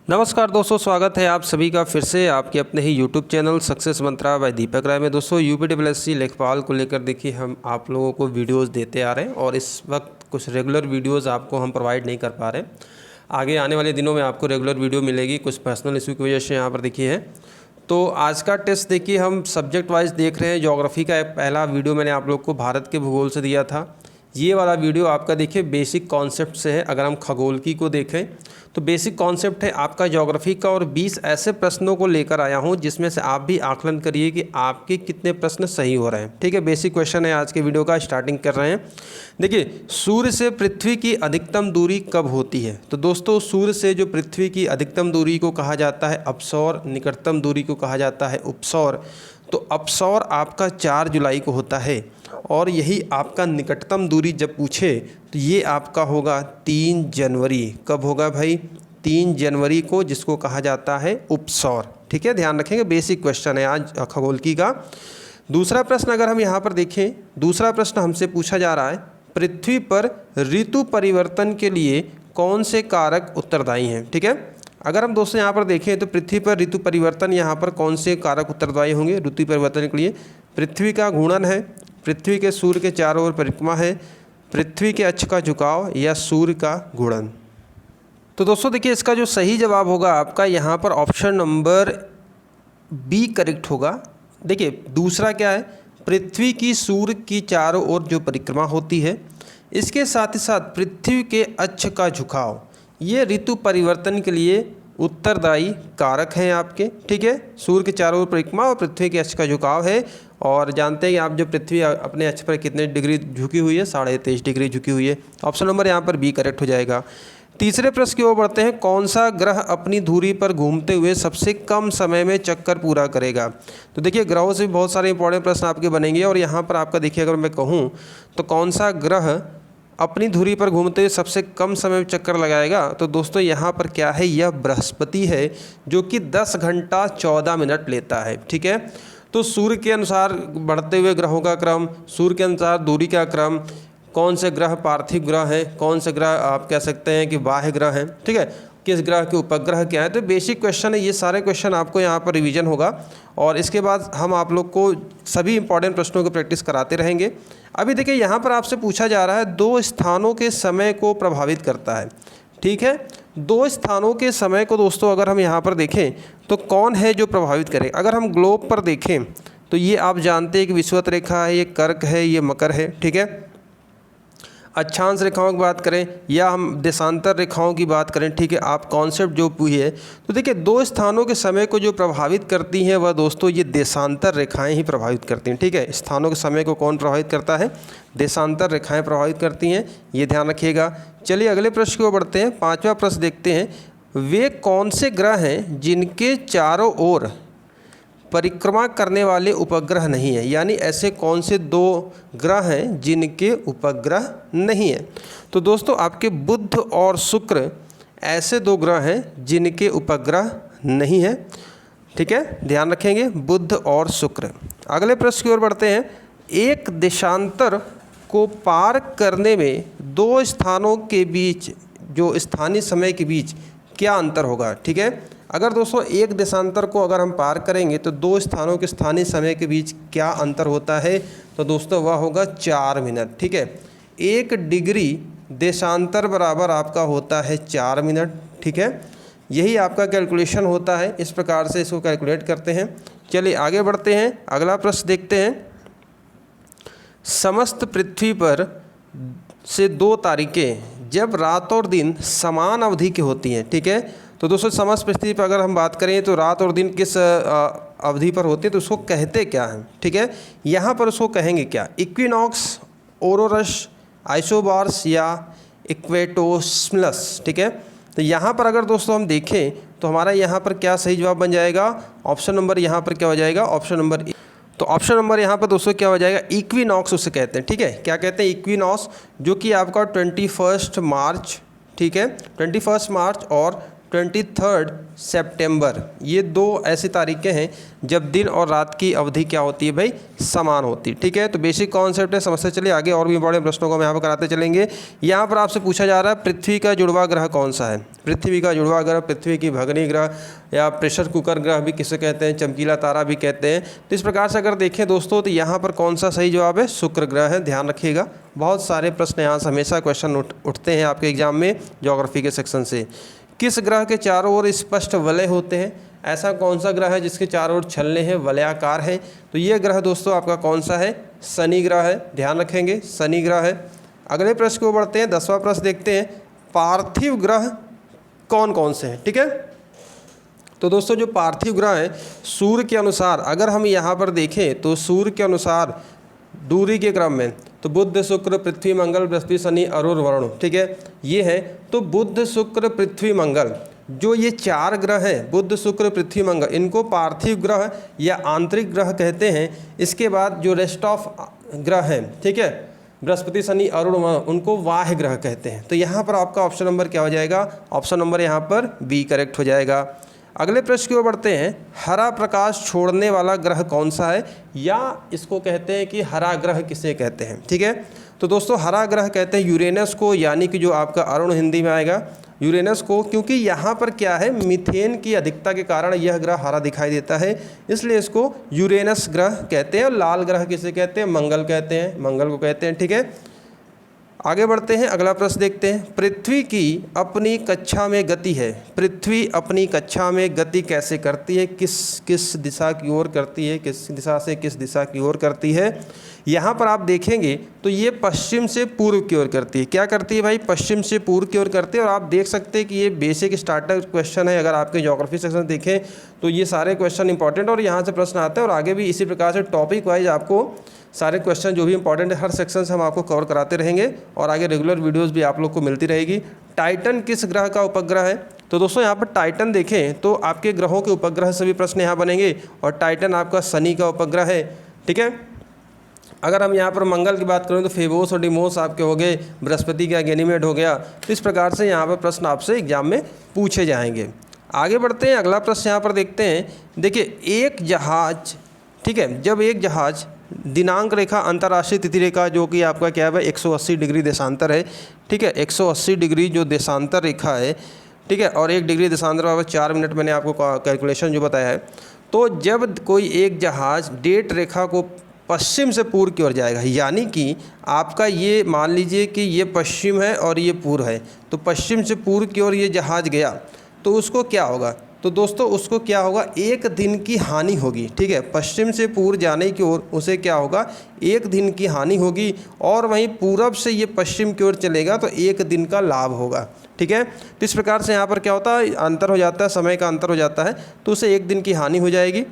नमस्कार दोस्तों, स्वागत है आप सभी का फिर से आपके अपने ही यूट्यूब चैनल सक्सेस मंत्रा बाय दीपक राय में। दोस्तों यूपीडब्ल्यूएससी लेखपाल को लेकर देखिए हम आप लोगों को वीडियोस देते आ रहे हैं और इस वक्त कुछ रेगुलर वीडियोस आपको हम प्रोवाइड नहीं कर पा रहे। आगे आने वाले दिनों में आपको रेगुलर वीडियो मिलेगी, कुछ पर्सनल इशू की वजह से यहाँ पर देखिए है। तो आज का टेस्ट देखिए हम सब्जेक्ट वाइज देख रहे हैं। ज्योग्राफी का पहला वीडियो मैंने आप लोग को भारत के भूगोल से दिया था। ये वाला वीडियो आपका देखिए बेसिक कॉन्सेप्ट से है। अगर हम खगोल की को देखें तो बेसिक कॉन्सेप्ट है आपका ज्योग्राफी का, और 20 ऐसे प्रश्नों को लेकर आया हूँ जिसमें से आप भी आकलन करिए कि आपके कितने प्रश्न सही हो रहे हैं। ठीक है, बेसिक क्वेश्चन है आज के वीडियो का, स्टार्टिंग कर रहे हैं। देखिए, सूर्य से पृथ्वी की अधिकतम दूरी कब होती है? तो दोस्तों सूर्य से जो पृथ्वी की अधिकतम दूरी को कहा जाता है अपसौर, निकटतम दूरी को कहा जाता है उपसौर। तो अपसौर आपका 4 जुलाई को होता है और यही आपका निकटतम दूरी जब पूछे तो ये आपका होगा 3 जनवरी। कब होगा भाई? 3 जनवरी को, जिसको कहा जाता है उपसौर। ठीक है, ध्यान रखेंगे, बेसिक क्वेश्चन है आज खगोल की का। दूसरा प्रश्न अगर हम यहाँ पर देखें, दूसरा प्रश्न हमसे पूछा जा रहा है पृथ्वी पर ऋतु परिवर्तन के लिए कौन से कारक उत्तरदायी हैं? ठीक है, अगर हम दोस्तों यहाँ पर देखें तो पृथ्वी पर ऋतु परिवर्तन, यहाँ पर कौन से कारक उत्तरदायी होंगे ऋतु परिवर्तन के लिए? पृथ्वी का घूर्णन है, पृथ्वी के सूर्य के चारों ओर परिक्रमा है, पृथ्वी के अक्ष का झुकाव, या सूर्य का घूर्णन। तो दोस्तों देखिए इसका जो सही जवाब होगा आपका यहाँ पर ऑप्शन नंबर बी करेक्ट होगा। देखिए दूसरा क्या है? पृथ्वी की सूर्य की चारों ओर जो परिक्रमा होती है, इसके साथ ही साथ पृथ्वी के अक्ष का झुकाव, ये ऋतु परिवर्तन के लिए उत्तरदायी कारक हैं आपके। ठीक है, सूर्य के चारों ओर परिक्रमा और पृथ्वी के अक्ष का झुकाव है। और जानते हैं कि आप जो पृथ्वी अपने अक्ष पर कितने डिग्री झुकी हुई है? 23.5 डिग्री झुकी हुई है। ऑप्शन नंबर यहाँ पर बी करेक्ट हो जाएगा। तीसरे प्रश्न की ओर बढ़ते हैं। कौन सा ग्रह अपनी धुरी पर घूमते हुए सबसे कम समय में चक्कर पूरा करेगा? तो देखिए ग्रहों से भी बहुत सारे इंपॉर्टेंट प्रश्न आपके बनेंगे और यहाँ पर आपका देखिए अगर मैं कहूँ तो कौन सा ग्रह अपनी धुरी पर घूमते हुए सबसे कम समय में चक्कर लगाएगा, तो दोस्तों यहाँ पर क्या है? यह बृहस्पति है, जो कि 10 घंटा 14 मिनट लेता है। ठीक है, तो सूर्य के अनुसार बढ़ते हुए ग्रहों का क्रम, सूर्य के अनुसार दूरी का क्रम, कौन से ग्रह पार्थिव ग्रह हैं, कौन से ग्रह आप कह सकते हैं कि बाह्य ग्रह हैं। ठीक है, किस ग्रह के उपग्रह क्या है? तो बेसिक क्वेश्चन है, ये सारे क्वेश्चन आपको यहाँ पर रिवीजन होगा और इसके बाद हम आप लोग को सभी इंपॉर्टेंट प्रश्नों की प्रैक्टिस कराते रहेंगे। अभी देखिए यहाँ पर आपसे पूछा जा रहा है 2 स्थानों के समय को प्रभावित करता है। ठीक है, 2 स्थानों के समय को दोस्तों अगर हम यहाँ पर देखें तो कौन है जो प्रभावित करे? अगर हम ग्लोब पर देखें तो ये आप जानते हैं कि विषुवत रेखा है, ये कर्क है, ये मकर है। ठीक है, अक्षांश रेखाओं की बात करें या हम देशांतर रेखाओं की बात करें, ठीक है, आप कॉन्सेप्ट जो पूछे, तो देखिए 2 स्थानों के समय को जो प्रभावित करती हैं वह दोस्तों ये देशांतर रेखाएं ही प्रभावित करती हैं। ठीक है, स्थानों के समय को कौन प्रभावित करता है? देशांतर रेखाएं प्रभावित करती हैं, ये ध्यान रखिएगा। चलिए अगले प्रश्न की ओर बढ़ते हैं। 5वां प्रश्न देखते हैं। वे कौन से ग्रह हैं जिनके चारों ओर परिक्रमा करने वाले उपग्रह नहीं है? यानी ऐसे कौन से 2 ग्रह हैं जिनके उपग्रह नहीं है? तो दोस्तों आपके बुध और शुक्र ऐसे 2 ग्रह हैं जिनके उपग्रह नहीं है। ठीक है, ध्यान रखेंगे, बुध और शुक्र। अगले प्रश्न की ओर बढ़ते हैं। एक देशांतर को पार करने में 2 स्थानों के बीच, जो स्थानीय समय के बीच क्या अंतर होगा? ठीक है, अगर दोस्तों एक देशांतर को अगर हम पार करेंगे तो 2 स्थानों के स्थानीय समय के बीच क्या अंतर होता है? तो दोस्तों वह होगा 4 मिनट। ठीक है, 1 डिग्री देशांतर बराबर आपका होता है 4 मिनट। ठीक है, यही आपका कैलकुलेशन होता है, इस प्रकार से इसको कैलकुलेट करते हैं। चलिए आगे बढ़ते हैं, अगला प्रश्न देखते हैं। समस्त पृथ्वी पर से 2 तारीखें जब रात और दिन समान अवधि की होती हैं। ठीक है, तो दोस्तों समस्त पृथ्वी पर अगर हम बात करें तो रात और दिन किस अवधि पर होते हैं तो उसको कहते क्या हैं? ठीक है, यहाँ पर उसको कहेंगे क्या? इक्विनॉक्स, ओरोरस, आइसोबार्स या इक्वेटोस्मलस। ठीक है, तो यहाँ पर अगर दोस्तों हम देखें तो हमारा यहाँ पर क्या सही जवाब बन जाएगा? ऑप्शन नंबर यहाँ पर क्या हो जाएगा? ऑप्शन नंबर, तो ऑप्शन नंबर यहाँ पर दोस्तों क्या हो जाएगा? इक्विनॉक्स उसे कहते हैं। ठीक है, क्या कहते हैं? इक्विनॉक्स, जो कि आपका 21 मार्च, ठीक है, 21 मार्च और 23 सितंबर, ये 2 ऐसी तारीखें हैं जब दिन और रात की अवधि क्या होती है भाई, समान होती है। ठीक है, तो बेसिक कॉन्सेप्ट है, समझते चलिए आगे। और भी इंपॉर्टेंट प्रश्नों को हम यहाँ पर कराते चलेंगे। यहाँ पर आपसे पूछा जा रहा है पृथ्वी का जुड़वा ग्रह कौन सा है। पृथ्वी का जुड़वा ग्रह, पृथ्वी की भगनी ग्रह या प्रेशर कुकर ग्रह भी किसे कहते हैं, चमकीला तारा भी कहते हैं। तो इस प्रकार से अगर देखें दोस्तों, तो यहाँ पर कौन सा सही जवाब है, शुक्र ग्रह है। ध्यान रखिएगा, बहुत सारे प्रश्न यहाँ से हमेशा क्वेश्चन उठते हैं आपके एग्जाम में ज्योग्राफी के सेक्शन से। किस ग्रह के चारों ओर स्पष्ट वलय होते हैं, ऐसा कौन सा ग्रह है जिसके चारों ओर छल्ले हैं, वलयाकार है। तो ये ग्रह दोस्तों आपका कौन सा है, शनि ग्रह है। ध्यान रखेंगे, शनि ग्रह है। अगले प्रश्न को बढ़ते हैं, 10वां प्रश्न देखते हैं, पार्थिव ग्रह कौन कौन से हैं। ठीक है, तो दोस्तों जो पार्थिव ग्रह हैं, सूर्य के अनुसार अगर हम यहाँ पर देखें तो सूर्य के अनुसार दूरी के क्रम में तो बुध, शुक्र, पृथ्वी, मंगल, बृहस्पति, शनि, अरुण, वरुण। ठीक है, ये है। तो बुध, शुक्र, पृथ्वी, मंगल, जो ये 4 ग्रह हैं, बुध, शुक्र, पृथ्वी, मंगल, इनको पार्थिव ग्रह या आंतरिक ग्रह कहते हैं। इसके बाद जो रेस्ट ऑफ ग्रह हैं, ठीक है, बृहस्पति, शनि, अरुण, उनको वाह्य ग्रह कहते हैं। तो यहाँ पर आपका ऑप्शन नंबर क्या हो जाएगा, ऑप्शन नंबर यहाँ पर बी करेक्ट हो जाएगा। अगले प्रश्न की ओर बढ़ते हैं, हरा प्रकाश छोड़ने वाला ग्रह कौन सा है, या इसको कहते हैं कि हरा ग्रह किसे कहते हैं। ठीक है, तो दोस्तों हरा ग्रह कहते हैं यूरेनस को, यानी कि जो आपका अरुण हिंदी में आएगा यूरेनस को, क्योंकि यहाँ पर क्या है, मीथेन की अधिकता के कारण यह ग्रह हरा दिखाई देता है, इसलिए इसको यूरेनस ग्रह कहते हैं। और लाल ग्रह किसे कहते हैं, मंगल कहते हैं, मंगल को कहते हैं। ठीक है, आगे बढ़ते हैं, अगला प्रश्न देखते हैं, पृथ्वी की अपनी कक्षा में गति है, पृथ्वी अपनी कक्षा में गति कैसे करती है, किस किस दिशा की ओर करती है, किस दिशा से किस दिशा की ओर करती है। यहाँ पर आप देखेंगे तो ये पश्चिम से पूर्व की ओर करती है। क्या करती है भाई, पश्चिम से पूर्व की ओर करती है। और आप देख सकते हैं कि ये बेसिक स्टार्टर क्वेश्चन है, अगर आपके ज्योग्राफी सेक्शन देखें तो ये सारे क्वेश्चन इंपॉर्टेंट और यहाँ से प्रश्न आते हैं। और आगे भी इसी प्रकार से टॉपिक वाइज आपको सारे क्वेश्चन जो भी इंपॉर्टेंट है हर सेक्शन से हम आपको कवर कराते रहेंगे, और आगे रेगुलर वीडियोस भी आप लोग को मिलती रहेगी। टाइटन किस ग्रह का उपग्रह है, तो दोस्तों यहाँ पर टाइटन देखें तो आपके ग्रहों के उपग्रह से भी प्रश्न यहाँ बनेंगे, और टाइटन आपका शनि का उपग्रह है। ठीक है, अगर हम यहाँ पर मंगल की बात करें तो फेबोस और डिमोस आपके हो गए, बृहस्पति का गैनीमेड हो गया। तो इस प्रकार से यहाँ पर प्रश्न आपसे एग्जाम में पूछे जाएंगे। आगे बढ़ते हैं, अगला प्रश्न यहाँ पर देखते हैं। देखिए, एक जहाज, ठीक है, जब एक जहाज दिनांक रेखा, अंतर्राष्ट्रीय तिथि रेखा, जो कि आपका क्या है भाई 180 डिग्री देशांतर है। ठीक है, 180 डिग्री जो देशांतर रेखा है, ठीक है, और 1 डिग्री देशांतर बराबर 4 मिनट मैंने आपको कैलकुलेशन जो बताया है। तो जब कोई एक जहाज डेट रेखा को पश्चिम से पूर्व की ओर जाएगा, यानी कि आपका ये मान लीजिए कि ये पश्चिम है और ये पूर्व है, तो पश्चिम से पूर्व की ओर ये जहाज गया तो उसको क्या होगा, तो दोस्तों उसको क्या होगा, 1 दिन की हानि होगी। ठीक है, पश्चिम से पूर्व जाने की ओर उसे क्या होगा, 1 दिन की हानि होगी। और वहीं पूरब से ये पश्चिम की ओर चलेगा तो 1 दिन का लाभ होगा। ठीक है, तो इस प्रकार से यहाँ पर क्या होता है, अंतर हो जाता है, समय का अंतर हो जाता है, तो उसे 1 दिन की हानि हो जाएगी।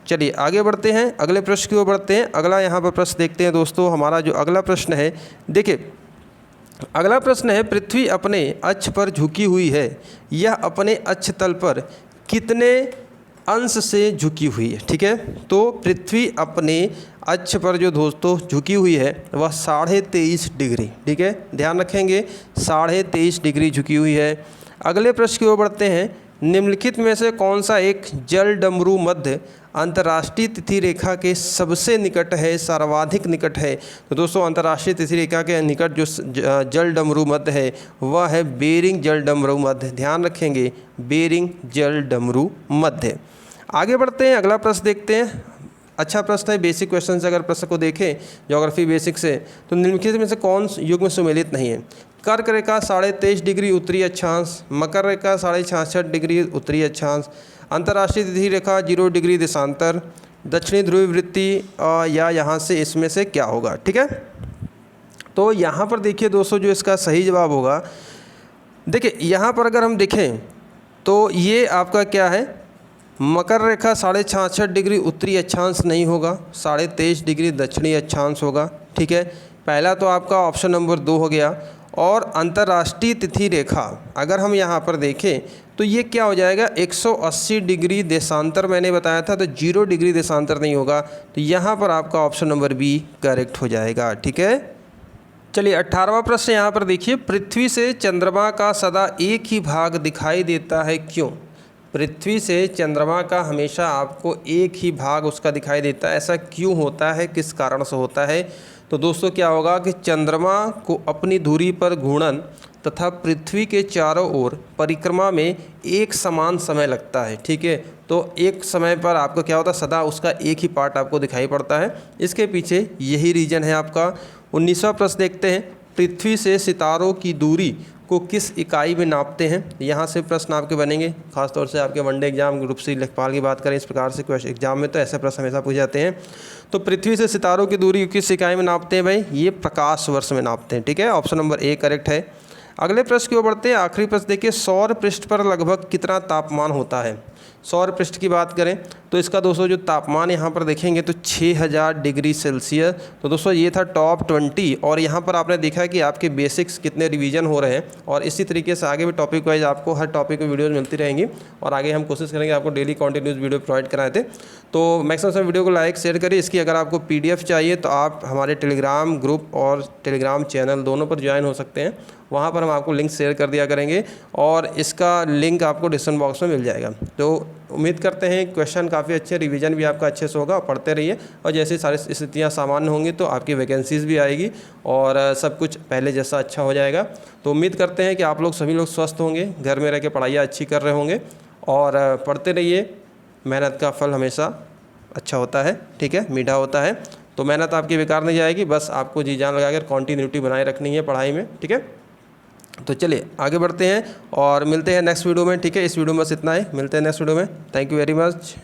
चलिए आगे बढ़ते हैं, अगले प्रश्न की ओर बढ़ते हैं। अगला यहाँ पर प्रश्न देखते हैं दोस्तों, हमारा जो अगला प्रश्न है, देखिए अगला प्रश्न है, पृथ्वी अपने अक्ष पर झुकी हुई है, यह अपने अक्ष तल पर कितने अंश से झुकी हुई है। ठीक है, तो पृथ्वी अपने अक्ष पर जो दोस्तों झुकी हुई है वह 23.5 डिग्री। ठीक है, ध्यान रखेंगे 23.5 डिग्री झुकी हुई है। अगले प्रश्न की ओर बढ़ते हैं, निम्नलिखित में से कौन सा एक जल डमरू मध्य अंतर्राष्ट्रीय तिथि रेखा के सबसे निकट है, सर्वाधिक निकट है। तो दोस्तों अंतर्राष्ट्रीय तिथि रेखा के निकट जो जल डमरू मध्य है वह है बेरिंग जल डमरू मध्य। ध्यान रखेंगे, बेरिंग जल डमरू मध्य। आगे बढ़ते हैं, अगला प्रश्न देखते हैं। अच्छा प्रश्न है, बेसिक क्वेश्चन से अगर प्रश्न को देखें ज्योग्राफी बेसिक से, तो निम्नलिखित में से कौन युग में सुमेलित नहीं है। कर्क रेखा 23.5 डिग्री उत्तरी अक्षांश, मकर रेखा 66.5 डिग्री उत्तरी अक्षांश, अंतर्राष्ट्रीय तिथि रेखा 0 डिग्री देशांतर, दक्षिणी ध्रुव वृत्ति, या यहाँ से इसमें से क्या होगा। ठीक है, तो यहाँ पर देखिए दोस्तों जो इसका सही जवाब होगा, देखिए यहाँ पर अगर हम देखें तो ये आपका क्या है, मकर रेखा 66.5 डिग्री उत्तरी अक्षांश नहीं होगा, 23.5 डिग्री दक्षिणी अक्षांश होगा। ठीक है, पहला तो आपका ऑप्शन नंबर 2 हो गया। और अंतर्राष्ट्रीय तिथि रेखा अगर हम यहाँ पर देखें तो ये क्या हो जाएगा, 180 डिग्री देशांतर मैंने बताया था, तो 0 डिग्री देशांतर नहीं होगा। तो यहाँ पर आपका ऑप्शन नंबर बी करेक्ट हो जाएगा। ठीक है, चलिए 18वां प्रश्न यहाँ पर देखिए, पृथ्वी से चंद्रमा का सदा एक ही भाग दिखाई देता है क्यों? पृथ्वी से चंद्रमा का हमेशा आपको एक ही भाग उसका दिखाई देता है, ऐसा क्यों होता है, किस कारण से होता है? तो दोस्तों क्या होगा कि चंद्रमा को अपनी धुरी पर घूर्णन तथा पृथ्वी के चारों ओर परिक्रमा में एक समान समय लगता है, ठीक है। तो एक समय पर आपको क्या होता है, सदा उसका एक ही पार्ट आपको दिखाई पड़ता है। इसके पीछे यही रीज़न है आपका। 19वां प्रश्न देखते हैं, पृथ्वी से सितारों की दूरी को किस इकाई में नापते हैं? यहाँ से प्रश्न आपके बनेंगे, खासतौर से आपके वनडे एग्जाम ग्रुप सी लेखपाल की बात करें, इस प्रकार से क्वेश्चन एग्जाम में तो ऐसे प्रश्न हमेशा पूछे जाते हैं। तो पृथ्वी से सितारों की दूरी किस इकाई में नापते हैं भाई? ये प्रकाश वर्ष में नापते हैं, ठीक है। ऑप्शन नंबर ए करेक्ट है। अगले प्रश्न की ओर बढ़ते हैं, आखिरी प्रश्न देखिए, सौर पृष्ठ पर लगभग कितना तापमान होता है? सौर पृष्ठ की बात करें तो इसका दोस्तों जो तापमान यहाँ पर देखेंगे तो 6000 डिग्री सेल्सियस। तो दोस्तों ये था टॉप 20, और यहाँ पर आपने देखा कि आपके बेसिक्स कितने रिवीजन हो रहे हैं, और इसी तरीके से आगे भी टॉपिक वाइज आपको हर टॉपिक में वीडियोज़ मिलती रहेंगी, और आगे हम कोशिश करेंगे आपको डेली कंटिन्यूस वीडियो प्रोवाइड कराए थे। तो मैक्सिमम सब वीडियो को लाइक शेयर करिए। इसकी अगर आपको PDF चाहिए तो आप हमारे टेलीग्राम ग्रुप और टेलीग्राम चैनल दोनों पर ज्वाइन हो सकते हैं, वहाँ पर हम आपको लिंक शेयर कर दिया करेंगे, और इसका लिंक आपको डिस्क्रिप्शन बॉक्स में मिल जाएगा। तो उम्मीद करते हैं क्वेश्चन काफ़ी अच्छे, रिवीजन भी आपका अच्छे से होगा, पढ़ते रहिए, और जैसे सारी स्थितियाँ सामान्य होंगी तो आपकी वैकेंसीज़ भी आएगी और सब कुछ पहले जैसा अच्छा हो जाएगा। तो उम्मीद करते हैं कि आप लोग सभी लोग स्वस्थ होंगे, घर में रह के पढ़ाइयाँ अच्छी कर रहे होंगे, और पढ़ते रहिए। मेहनत का फल हमेशा अच्छा होता है, ठीक है, मीठा होता है। तो मेहनत आपकी बेकार नहीं जाएगी, बस आपको जी जान लगाकर कॉन्टीन्यूटी बनाए रखनी है पढ़ाई में, ठीक है। तो चलिए आगे बढ़ते हैं और मिलते हैं नेक्स्ट वीडियो में, ठीक है। इस वीडियो में बस इतना ही, मिलते हैं नेक्स्ट वीडियो में। Thank you very much.